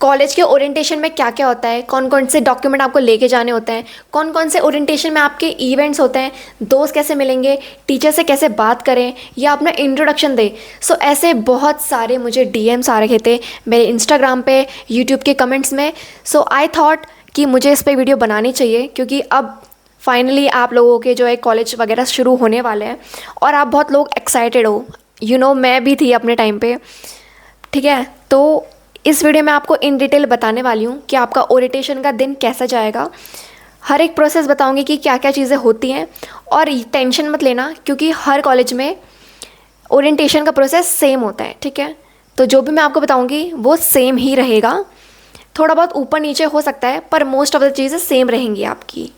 College के orientation में क्या क्या होता है, कौन कौन से डॉक्यूमेंट आपको लेके जाने होते हैं, कौन कौन से ओरिएंटेशन में आपके इवेंट्स होते हैं, दोस्त कैसे मिलेंगे, टीचर से कैसे बात करें या अपना इंट्रोडक्शन दें। सो ऐसे बहुत सारे मुझे डीएम्स आ रहे थे मेरे इंस्टाग्राम पे, यूट्यूब के कमेंट्स में। सो आई थॉट कि मुझे इस पर वीडियो बनानी चाहिए, क्योंकि अब फाइनली आप लोगों के जो है कॉलेज वगैरह शुरू होने वाले हैं और आप बहुत लोग एक्साइटेड हो। मैं भी थी अपने टाइम पे। ठीक है, तो इस वीडियो में आपको इन डिटेल बताने वाली हूँ कि आपका ओरिएंटेशन का दिन कैसा जाएगा। हर एक प्रोसेस बताऊँगी कि क्या क्या चीज़ें होती हैं। और टेंशन मत लेना, क्योंकि हर कॉलेज में ओरिएंटेशन का प्रोसेस सेम होता है। ठीक है, तो जो भी मैं आपको बताऊँगी वो सेम ही रहेगा। थोड़ा बहुत ऊपर नीचे हो सकता है, पर मोस्ट ऑफ द चीज़ें सेम रहेंगी आपकी।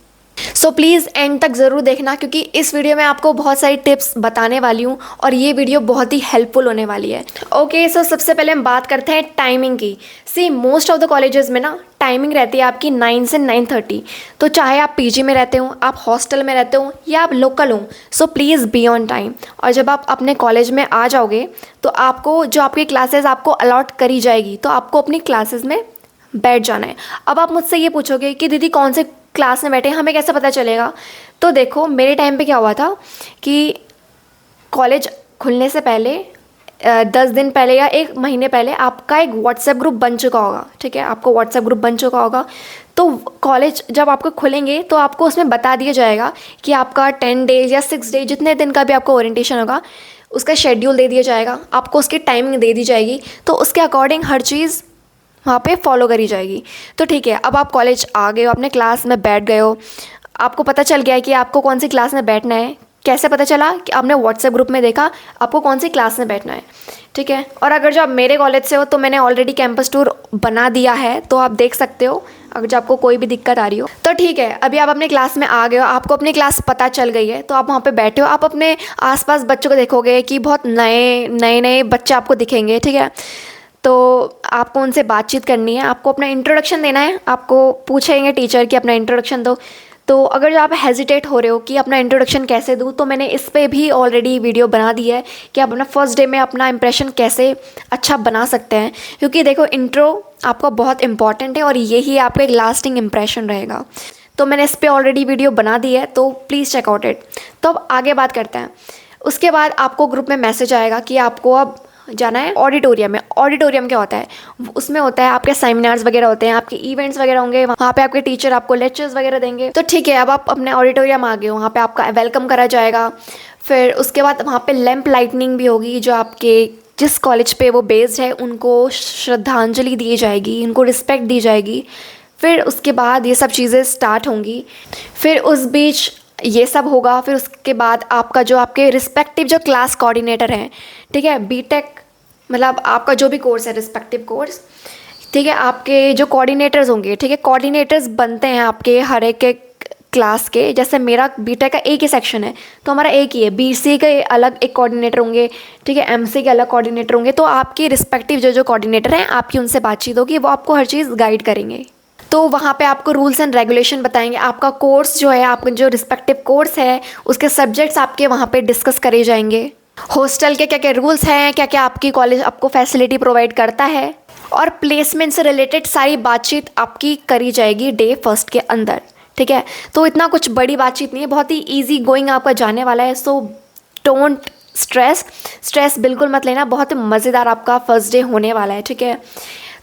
सो प्लीज़ एंड तक ज़रूर देखना, क्योंकि इस वीडियो में आपको बहुत सारी टिप्स बताने वाली हूँ और ये वीडियो बहुत ही हेल्पफुल होने वाली है। ओके, सो सबसे पहले हम बात करते हैं टाइमिंग की। सी मोस्ट ऑफ द कॉलेजेस में ना टाइमिंग रहती है आपकी 9 से 9:30। तो चाहे आप पीजी में रहते हो, आप हॉस्टल में रहते हो या आप लोकल हो, so please be on time. और जब आप अपने कॉलेज में आ जाओगे तो आपको जो आपकी क्लासेस आपको अलॉट करी जाएगी, तो आपको अपनी क्लासेस में बैठ जाना है। अब आप मुझसे ये पूछोगे कि दीदी कौन से क्लास में बैठे, हमें कैसे पता चलेगा? तो देखो, मेरे टाइम पे क्या हुआ था कि कॉलेज खुलने से पहले 10 दिन पहले या 1 महीने पहले आपका एक व्हाट्सएप ग्रुप बन चुका होगा। ठीक है, आपको व्हाट्सएप ग्रुप बन चुका होगा। तो कॉलेज जब आपको खुलेंगे तो आपको उसमें बता दिया जाएगा कि आपका 10 डेज या 6 डेज, जितने दिन का भी आपका ओरिएंटेशन होगा, उसका शेड्यूल दे दिया जाएगा, आपको उसकी टाइमिंग दे दी जाएगी। तो उसके अकॉर्डिंग हर चीज़ वहाँ पे फॉलो करी जाएगी। तो ठीक है, अब आप कॉलेज आ गए हो, अपने क्लास में बैठ गए हो, आपको पता चल गया है कि आपको कौन सी क्लास में बैठना है। कैसे पता चला? कि आपने व्हाट्सएप ग्रुप में देखा आपको कौन सी क्लास में बैठना है। ठीक है, और अगर जो आप मेरे कॉलेज से हो तो मैंने ऑलरेडी कैंपस टूर बना दिया है, तो आप देख सकते हो अगर जो आपको कोई भी दिक्कत आ रही हो। तो ठीक है, अभी आप अपने क्लास में आ गए हो, आपको अपनी क्लास पता चल गई है, तो आप वहाँ पे बैठे हो। आप अपने आसपास बच्चों को देखोगे कि बहुत नए नए बच्चे आपको दिखेंगे। ठीक है, तो आपको उनसे बातचीत करनी है, आपको अपना इंट्रोडक्शन देना है। आपको पूछेंगे टीचर कि अपना इंट्रोडक्शन दो। तो अगर जो आप हेजिटेट हो रहे हो कि अपना इंट्रोडक्शन कैसे दूँ, तो मैंने इस पे भी ऑलरेडी वीडियो बना दी है कि आप अपना फर्स्ट डे में अपना इंप्रेशन कैसे अच्छा बना सकते हैं। क्योंकि देखो, इंट्रो आपका बहुत इंपॉर्टेंट है और यही आपका एक लास्टिंग इंप्रेशन रहेगा। तो मैंने इस पर ऑलरेडी वीडियो बना दी है, तो प्लीज़ चेकआउट इट। तो अब आगे बात करते हैं। उसके बाद आपको ग्रुप में मैसेज आएगा कि आपको अब जाना है ऑडिटोरियम में। ऑडिटोरियम क्या होता है? उसमें होता है आपके सेमिनार्स वगैरह होते हैं, आपके इवेंट्स वगैरह होंगे, वहाँ पे आपके टीचर आपको लेक्चर्स वगैरह देंगे। तो ठीक है, अब आप अपने ऑडिटोरियम आ गए हो, वहाँ पे आपका वेलकम करा जाएगा। फिर उसके बाद वहाँ पे लैंप लाइटनिंग भी होगी। जो आपके जिस कॉलेज पे वो बेस्ड है उनको श्रद्धांजलि दी जाएगी, उनको रिस्पेक्ट दी जाएगी। फिर उसके बाद ये सब चीज़ें स्टार्ट होंगी। फिर उस बीच ये सब होगा। फिर उसके बाद आपका जो आपके रिस्पेक्टिव जो क्लास कोऑर्डिनेटर हैं, ठीक है, बीटेक मतलब आपका जो भी कोर्स है, रिस्पेक्टिव कोर्स, ठीक है, आपके जो कोऑर्डिनेटर्स होंगे, ठीक है, कोऑर्डिनेटर्स बनते हैं आपके हर एक क्लास के। जैसे मेरा बीटेक का एक ही सेक्शन है, तो हमारा एक ही है। बीसी के अलग एक कोऑर्डिनेटर होंगे, ठीक है, एमसी के अलग कोऑर्डिनेटर होंगे। तो आपके रिस्पेक्टिव जो जो कोऑर्डिनेटर हैं, आपकी उनसे बातचीत होगी, वो आपको हर चीज़ गाइड करेंगे। तो वहाँ पे आपको रूल्स एंड रेगुलेशन बताएंगे। आपका कोर्स जो है, आपका जो रिस्पेक्टिव कोर्स है, उसके सब्जेक्ट्स आपके वहाँ पे डिस्कस करे जाएंगे। हॉस्टल के क्या क्या रूल्स हैं, क्या क्या आपकी कॉलेज आपको फैसिलिटी प्रोवाइड करता है, और प्लेसमेंट से रिलेटेड सारी बातचीत आपकी करी जाएगी डे फर्स्ट के अंदर। ठीक है, तो इतना कुछ बड़ी बातचीत नहीं है, बहुत ही ईजी गोइंग आपका जाने वाला है। सो डोंट स्ट्रेस बिल्कुल मत लेना, बहुत मज़ेदार आपका फर्स्ट डे होने वाला है। ठीक है,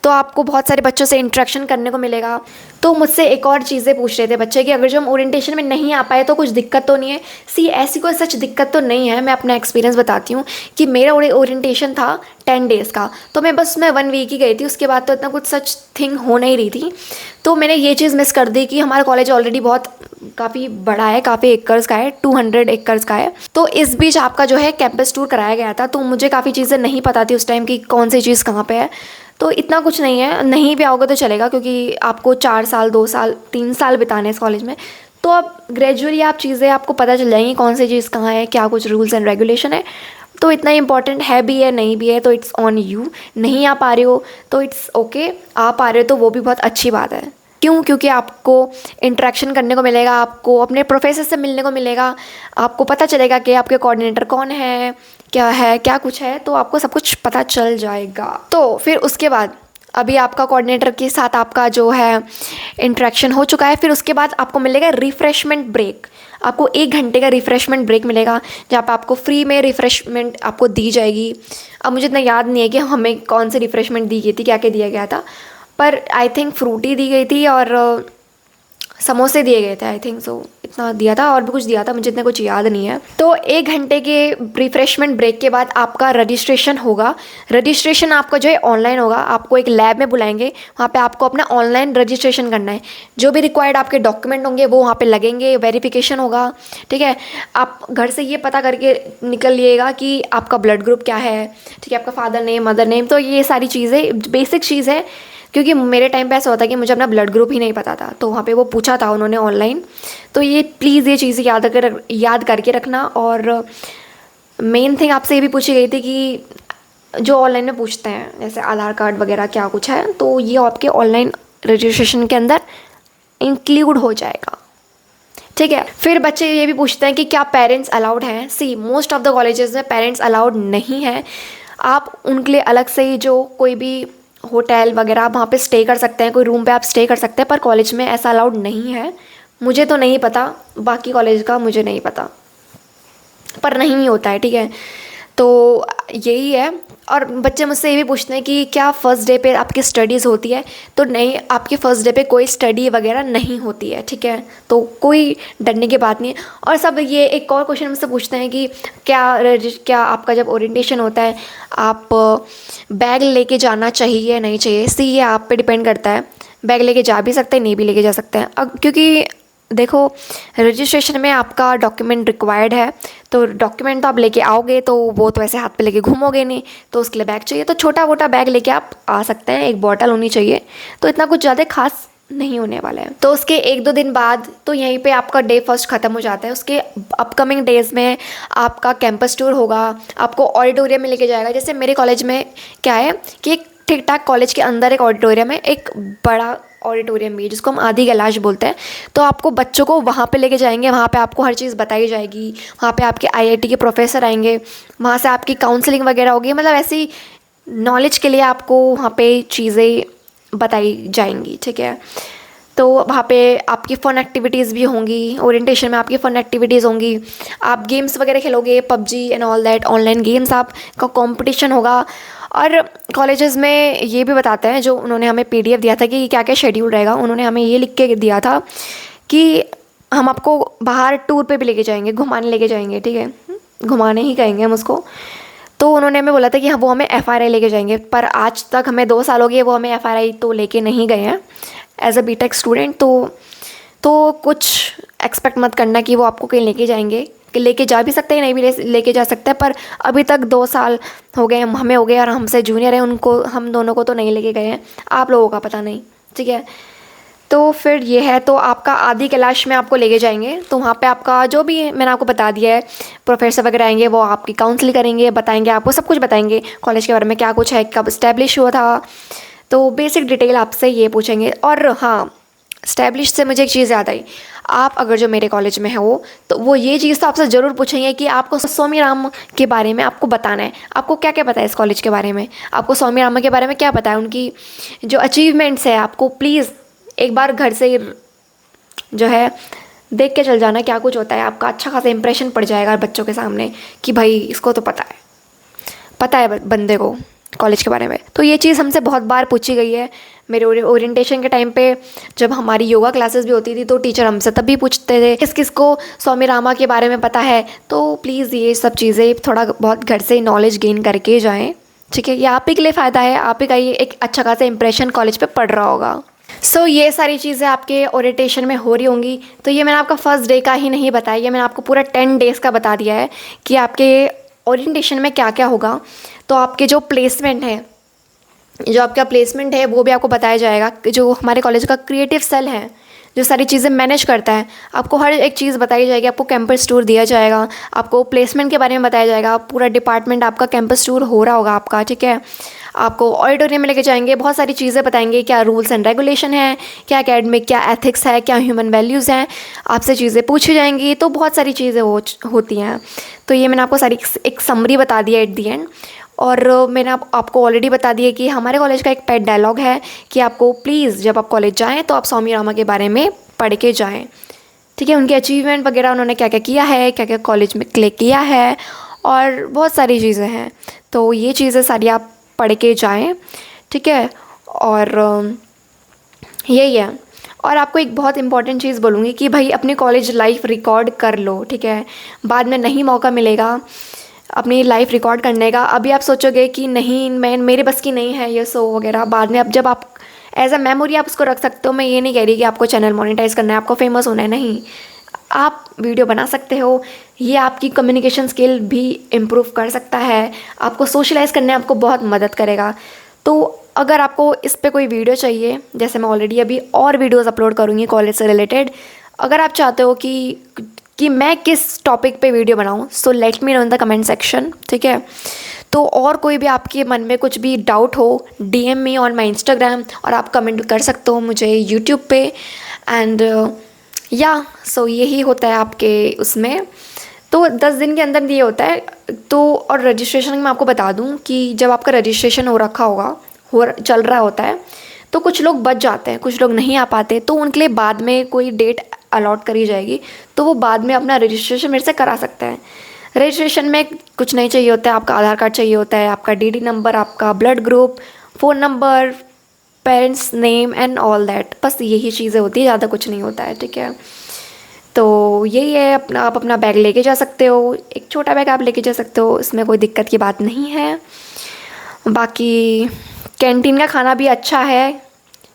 तो आपको बहुत सारे बच्चों से इंटरेक्शन करने को मिलेगा। तो मुझसे एक और चीज़ें पूछ रहे थे बच्चे कि अगर जो हम ओरिएंटेशन में नहीं आ पाए तो कुछ दिक्कत तो नहीं है? सी ऐसी कोई सच दिक्कत तो नहीं है। मैं अपना एक्सपीरियंस बताती हूँ कि मेरा ओरिएंटेशन था 10 डेज़ का, तो मैं बस 1 वीक ही गई थी। उसके बाद तो इतना कुछ सच थिंग हो नहीं रही थी। तो मैंने ये चीज़ मिस कर दी कि हमारा कॉलेज ऑलरेडी बहुत काफ़ी बड़ा है, काफ़ी एकर्स का है, 200 एकर्स का है। तो इस बीच आपका जो है कैंपस टूर कराया गया था, तो मुझे काफ़ी चीज़ें नहीं पता थी उस टाइम कि कौन सी चीज़ कहाँ पे है। तो इतना कुछ नहीं है, नहीं भी आओगे तो चलेगा, क्योंकि आपको 4 साल 2 साल 3 साल बिताने इस कॉलेज में। तो अब ग्रेजुअली आप चीज़ें आपको पता चल जाएंगी कौन सी चीज़ कहाँ है, क्या कुछ रूल्स एंड रेगुलेशन है। तो इतना इंपॉर्टेंट है भी है, नहीं भी है, तो इट्स ऑन यू। नहीं आ पा रहे हो तो इट्स ओके, आ पा रहे हो तो वो भी बहुत अच्छी बात है। क्यों? क्योंकि आपको इंटरेक्शन करने को मिलेगा, आपको अपने प्रोफेसर से मिलने को मिलेगा, आपको पता चलेगा कि आपके कोऑर्डिनेटर कौन है, क्या कुछ है, तो आपको सब कुछ पता चल जाएगा। तो फिर उसके बाद अभी आपका कोऑर्डिनेटर के साथ आपका जो है इंटरेक्शन हो चुका है, फिर उसके बाद आपको मिलेगा रिफ़्रेशमेंट ब्रेक। आपको 1 घंटे का रिफ़्रेशमेंट ब्रेक मिलेगा, जहाँ पे आपको फ्री में रिफ़्रेशमेंट आपको दी जाएगी। अब मुझे इतना याद नहीं है कि हमें कौन सी रिफ़्रेशमेंट दी गई थी, क्या क्या दिया गया था, पर आई थिंक फ्रूटी दी गई थी और समोसे दिए गए थे, आई थिंक सो इतना दिया था, और भी कुछ दिया था, मुझे इतना कुछ याद नहीं है। तो 1 घंटे के रिफ्रेशमेंट ब्रेक के बाद आपका रजिस्ट्रेशन होगा। रजिस्ट्रेशन आपका जो है ऑनलाइन होगा। आपको एक लैब में बुलाएंगे, वहाँ पे आपको अपना ऑनलाइन रजिस्ट्रेशन करना है। जो भी रिक्वायर्ड आपके डॉक्यूमेंट होंगे वो वहाँ पे लगेंगे, वेरिफिकेशन होगा, ठीक है। आप घर से ये पता करके निकलिएगा कि आपका ब्लड ग्रुप क्या है, ठीक है, आपका फादर नेम, मदर नेम। तो ये सारी चीज़ें बेसिक चीज़ है, क्योंकि मेरे टाइम पे ऐसा होता है कि मुझे अपना ब्लड ग्रुप ही नहीं पता था, तो वहाँ पे वो पूछा था उन्होंने ऑनलाइन। तो ये प्लीज़ ये चीज़ें याद करके रखना। और मेन थिंग आपसे ये भी पूछी गई थी कि जो ऑनलाइन में पूछते हैं जैसे आधार कार्ड वगैरह क्या कुछ है, तो ये आपके ऑनलाइन रजिस्ट्रेशन के अंदर इंक्लूड हो जाएगा, ठीक है। फिर बच्चे ये भी पूछते हैं कि क्या पेरेंट्स अलाउड हैं। सी मोस्ट ऑफ द कॉलेजेस में पेरेंट्स अलाउड नहीं है। आप उनके लिए अलग से ही जो कोई भी होटल वगैरह आप वहाँ पे स्टे कर सकते हैं, कोई रूम पे आप स्टे कर सकते हैं, पर कॉलेज में ऐसा अलाउड नहीं है। मुझे तो नहीं पता, बाकी कॉलेज का मुझे नहीं पता, पर नहीं होता है, ठीक है। तो यही है। और बच्चे मुझसे ये भी पूछते हैं कि क्या फ़र्स्ट डे पे आपकी स्टडीज़ होती है। तो नहीं, आपके फ़र्स्ट डे पे कोई स्टडी वगैरह नहीं होती है, ठीक है। तो कोई डरने की बात नहीं है। और सब ये एक और क्वेश्चन मुझसे पूछते हैं कि क्या आपका जब ओरिएंटेशन होता है आप बैग लेके जाना चाहिए या नहीं चाहिए। सी ये आप पे डिपेंड करता है, बैग लेके जा भी सकते हैं, नहीं भी लेके जा सकते हैं। अब क्योंकि देखो रजिस्ट्रेशन में आपका डॉक्यूमेंट रिक्वायर्ड है, तो डॉक्यूमेंट तो आप लेके आओगे, तो वो तो ऐसे हाथ पे लेके घूमोगे नहीं, तो उसके लिए बैग चाहिए। तो छोटा मोटा बैग लेके आप आ सकते हैं, एक बॉटल होनी चाहिए, तो इतना कुछ ज़्यादा खास नहीं होने वाला है। तो उसके 1-2 दिन बाद तो यहीं पे आपका डे फर्स्ट ख़त्म हो जाता है। उसके अपकमिंग डेज़ में आपका कैंपस टूर होगा, आपको ऑडिटोरियम में लेके जाएगा। जैसे मेरे कॉलेज में क्या है कि एक ठीक ठाक कॉलेज के अंदर एक ऑडिटोरियम है, एक बड़ा ऑडिटोरियम भी, जिसको हम आदि कैलाश बोलते हैं। तो आपको बच्चों को वहाँ पे लेके जाएंगे, वहाँ पे आपको हर चीज़ बताई जाएगी, वहाँ पे आपके आईआईटी के प्रोफेसर आएंगे, वहाँ से आपकी काउंसलिंग वगैरह होगी, मतलब ऐसी नॉलेज के लिए आपको वहाँ पे चीज़ें बताई जाएंगी, ठीक है। तो वहाँ पे आपकी फ़न एक्टिविटीज़ भी होंगी, ओरिएंटेशन में आपकी फ़न एक्टिविटीज़ होंगी, आप गेम्स वगैरह खेलोगे, PUBG and all that, online games आपका कंपटीशन होगा। और कॉलेजेस में ये भी बताते हैं, जो उन्होंने हमें पीडीएफ दिया था कि क्या क्या शेड्यूल रहेगा, उन्होंने हमें ये लिख के दिया था कि हम आपको बाहर टूर पे भी लेके जाएंगे, घुमाने लेके जाएंगे, ठीक है, घुमाने ही कहेंगे हम उसको। तो उन्होंने हमें बोला था कि हाँ वो हमें एफआरआई लेके जाएंगे, पर आज तक हमें 2 साल हो गए, वो हमें एफआरआई तो लेके नहीं गए हैं एज अ बीटेक स्टूडेंट। तो कुछ एक्सपेक्ट मत करना कि वो आपको कहीं लेके जाएंगे, कि लेके जा भी सकते हैं, नहीं भी लेके जा सकते हैं, पर अभी तक 2 साल हो गए, हमें हो गए, और हमसे जूनियर है उनको, हम दोनों को तो नहीं लेके गए हैं, आप लोगों का पता नहीं, ठीक है। तो फिर ये है, तो आपका आदि कैलाश में आपको लेके जाएंगे, तो वहाँ पे आपका जो भी मैंने आपको बता दिया है, प्रोफेसर वगैरह आएंगे, वो आपकी काउंसलिंग करेंगे, बताएंगे आपको सब कुछ, बताएंगे कॉलेज के बारे में क्या कुछ है, कब इस्टेब्लिश हुआ था, तो बेसिक डिटेल आपसे ये पूछेंगे। और हाँ, स्टैब्लिश से मुझे एक चीज़ याद आई, आप अगर जो मेरे कॉलेज में हो, तो वो ये चीज़ तो आपसे ज़रूर पूछेंगे कि आपको स्वामी राम के बारे में आपको बताना है, आपको क्या क्या पता है इस कॉलेज के बारे में, आपको स्वामी राम के बारे में क्या पता है, उनकी जो अचीवमेंट्स है, आपको प्लीज़ एक बार घर से जो है देख के चल जाना क्या कुछ होता है, आपका अच्छा खासा इंप्रेशन पड़ जाएगा बच्चों के सामने कि भाई इसको तो पता है बंदे को कॉलेज के बारे में। तो ये चीज़ हमसे बहुत बार पूछी गई है। मेरे ओरिएंटेशन के टाइम पे जब हमारी योगा क्लासेस भी होती थी, तो टीचर हमसे तब भी पूछते थे किस किस को स्वामी रामा के बारे में पता है। तो प्लीज़ ये सब चीज़ें थोड़ा बहुत घर से नॉलेज गेन करके जाएँ, ठीक है। ये आप ही के लिए फ़ायदा है, आप ही का ये एक अच्छा खासा इंप्रेशन कॉलेज पर पड़ रहा होगा। सो ये सारी चीज़ें आपके ओरिएंटेशन में हो रही होंगी। तो ये मैंने आपका फर्स्ट डे का ही नहीं बताया, ये मैंने आपको पूरा 10 डेज़ का बता दिया है कि आपके ओरिएंटेशन में क्या क्या होगा। तो आपके जो प्लेसमेंट है वो भी आपको बताया जाएगा। जो हमारे कॉलेज का क्रिएटिव सेल है, जो सारी चीज़ें मैनेज करता है, आपको हर एक चीज़ बताई जाएगी, आपको कैंपस टूर दिया जाएगा, आपको प्लेसमेंट के बारे में बताया जाएगा, पूरा डिपार्टमेंट आपका कैंपस टूर हो रहा होगा आपका, ठीक है। आपको ऑडिटोरियम में लेके जाएंगे, बहुत सारी चीज़ें बताएंगे, क्या रूल्स एंड रेगुलेशन है, क्या एकेडमिक, क्या एथिक्स है, क्या ह्यूमन वैल्यूज़ हैं, आपसे चीज़ें पूछी जाएंगी। तो बहुत सारी चीज़ें होती हैं। तो ये मैंने आपको सारी एक समरी बता दिया एट दी एंड। और मैंने आपको ऑलरेडी बता दिया कि हमारे कॉलेज का एक पेट डायलॉग है कि आपको प्लीज़ जब आप कॉलेज जाएँ तो आप स्वामी रामा के बारे में पढ़ के जाएँ। ठीक है, उनके अचीवमेंट वगैरह उन्होंने क्या क्या किया है, क्या क्या कॉलेज में क्लिक किया है, और बहुत सारी चीज़ें हैं। तो ये चीज़ें सारी आप पढ़ के जाएँ। ठीक है, और यही है। और आपको एक बहुत इंपॉर्टेंट चीज़ बोलूँगी कि भाई अपनी कॉलेज लाइफ रिकॉर्ड कर लो। ठीक है, बाद में नहीं मौका मिलेगा अपनी लाइफ रिकॉर्ड करने का। अभी आप सोचोगे कि नहीं, मैं मेरे बस की नहीं है ये सो वगैरह, बाद में अब जब आप एज अ मेमोरी आप उसको रख सकते हो। मैं ये नहीं कह रही कि आपको चैनल मोनेटाइज करना है, आपको फेमस होना है, नहीं। आप वीडियो बना सकते हो, ये आपकी कम्युनिकेशन स्किल भी इम्प्रूव कर सकता है, आपको सोशलाइज करने में आपको बहुत मदद करेगा। तो अगर आपको इस पे कोई वीडियो चाहिए, जैसे मैं ऑलरेडी अभी और वीडियोस अपलोड करूँगी कॉलेज से रिलेटेड, अगर आप चाहते हो कि मैं किस टॉपिक पे वीडियो बनाऊँ, so let me no in the comment section. ठीक है, तो और कोई भी आपके मन में कुछ भी डाउट हो, DM me on my Instagram, और आप कमेंट कर सकते हो मुझे यूट्यूब पे। एंड या सो यही होता है आपके उसमें। तो 10 दिन के अंदर ये होता है। तो और रजिस्ट्रेशन मैं आपको बता दूं कि जब आपका रजिस्ट्रेशन हो रखा होगा, चल रहा होता है, तो कुछ लोग बच जाते हैं, कुछ लोग नहीं आ पाते, तो उनके लिए बाद में कोई डेट अलॉट करी जाएगी, तो वो बाद में अपना रजिस्ट्रेशन मेरे से करा सकते हैं। रजिस्ट्रेशन में कुछ नहीं चाहिए होता है, आपका आधार कार्ड चाहिए होता है, आपका DD नंबर, आपका blood group, phone number, parents name and all that, बस यही चीज़ें होती है, ज़्यादा कुछ नहीं होता है। ठीक है, तो यही है। आप अपना बैग लेके जा सकते हो, एक छोटा बैग आप लेके जा सकते हो, इसमें कोई दिक्कत की बात नहीं है। बाकी कैंटीन का खाना भी अच्छा है,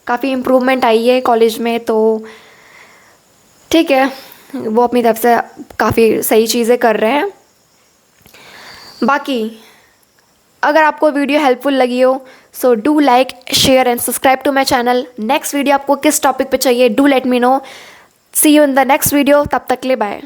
काफ़ी इम्प्रूवमेंट आई है कॉलेज में, तो ठीक है, वो अपनी तरफ से काफ़ी सही चीज़ें कर रहे हैं। बाकी अगर आपको वीडियो हेल्पफुल लगी हो, so do like, share and subscribe to my channel. Next video आपको किस टॉपिक पे चाहिए, do let me know. See you in the next video, तब तक के लिए बाय।